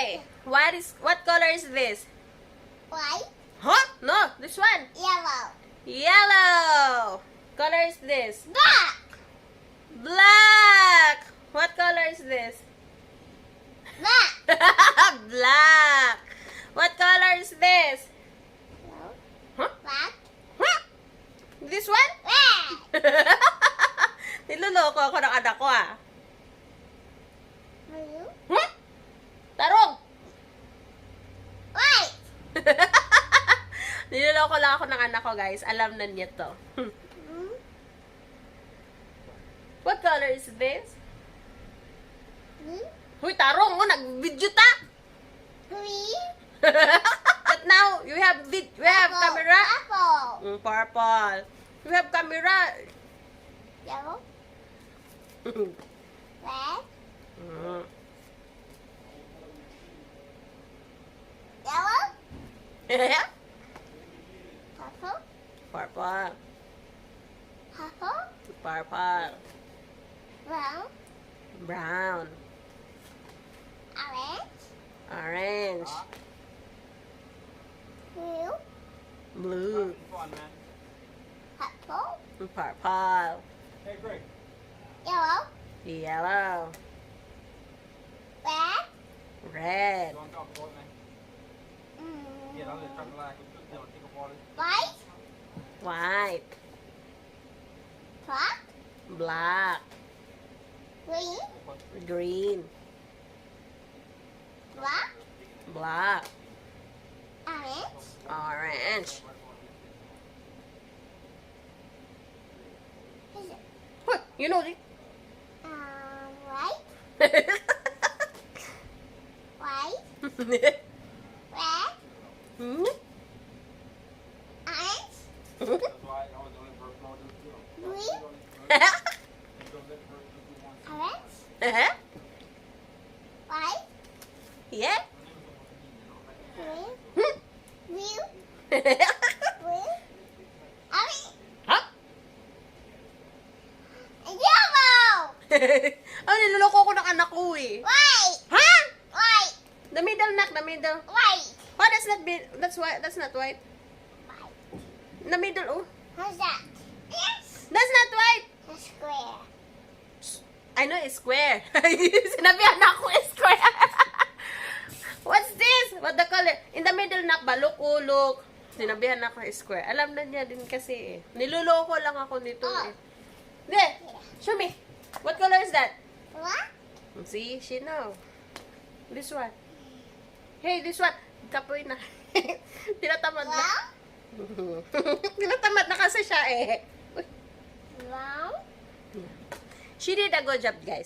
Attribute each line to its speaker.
Speaker 1: Okay. What color is this?
Speaker 2: White.
Speaker 1: Huh? No, this one.
Speaker 2: Yellow.
Speaker 1: Yellow. Color is this?
Speaker 2: Black.
Speaker 1: Black. What color is this?
Speaker 2: Black.
Speaker 1: Black. What color is this? Huh?
Speaker 2: Black.
Speaker 1: Huh? This one?
Speaker 2: Red.
Speaker 1: Niloloko ako ng anak ko ah.
Speaker 2: Blue.
Speaker 1: Huh? Tarong!
Speaker 2: White.
Speaker 1: Niloloko lang ako ng anak ko guys. Alam na niya to. What color is this?
Speaker 2: Blue.
Speaker 1: Huy, tarong! Oh, nag-video ta!
Speaker 2: Green.
Speaker 1: But now, we have camera.
Speaker 2: Apple.
Speaker 1: Purple. We have camera.
Speaker 2: Yellow. Red.
Speaker 1: Mm.
Speaker 2: Yellow. Purple.
Speaker 1: Purple.
Speaker 2: Purple.
Speaker 1: Purple.
Speaker 2: Brown.
Speaker 1: Brown.
Speaker 2: Orange.
Speaker 1: Orange.
Speaker 2: Blue.
Speaker 1: Blue.
Speaker 2: Purple.
Speaker 1: Purple.
Speaker 3: Hey, Greg.
Speaker 2: Yellow.
Speaker 1: Yellow.
Speaker 2: Red.
Speaker 1: Red.
Speaker 3: You want to talk about it, man? Yeah, I'm just trying to like, you know, think about it.
Speaker 2: White.
Speaker 1: White.
Speaker 2: Black.
Speaker 1: Black.
Speaker 2: Green.
Speaker 1: Green.
Speaker 2: Black.
Speaker 1: Black.
Speaker 2: Orange.
Speaker 1: Orange.
Speaker 2: Is it?
Speaker 1: Huh, you know this.
Speaker 2: White. White. Red.
Speaker 1: Hmm?
Speaker 2: Orange.
Speaker 3: That's why I was the only person who did, you know.
Speaker 2: Green.
Speaker 3: You don't let the person do one.
Speaker 2: Orange. White.
Speaker 1: Yeah?
Speaker 2: Green.
Speaker 1: Hmm?
Speaker 2: Blue. Blue. Orange.
Speaker 1: Huh?
Speaker 2: Yellow.
Speaker 1: Oh, niloloko ko ng anak ko eh.
Speaker 2: White.
Speaker 1: Ha?
Speaker 2: White.
Speaker 1: The middle knock, the middle.
Speaker 2: White.
Speaker 1: Oh, that's not that's white. That's not white.
Speaker 2: White.
Speaker 1: The middle, oh.
Speaker 2: How's that? Yes.
Speaker 1: That's not white.
Speaker 2: A square.
Speaker 1: I know it's square. Sinabihan na ako it's square. What's this? What the color? In the middle knock ba? Look, oh, look. Sinabihan na ako it's square. Alam na niya din kasi eh. Niloloko lang ako nito
Speaker 2: Oh.
Speaker 1: eh. There. Show me. What color is that?
Speaker 2: What?
Speaker 1: See, she know. This one. Hey, this one. Kapoy na. Tinatamad na.
Speaker 2: Brown.
Speaker 1: Tinatamad na kasi siya eh.
Speaker 2: Brown.
Speaker 1: She did a good job, guys.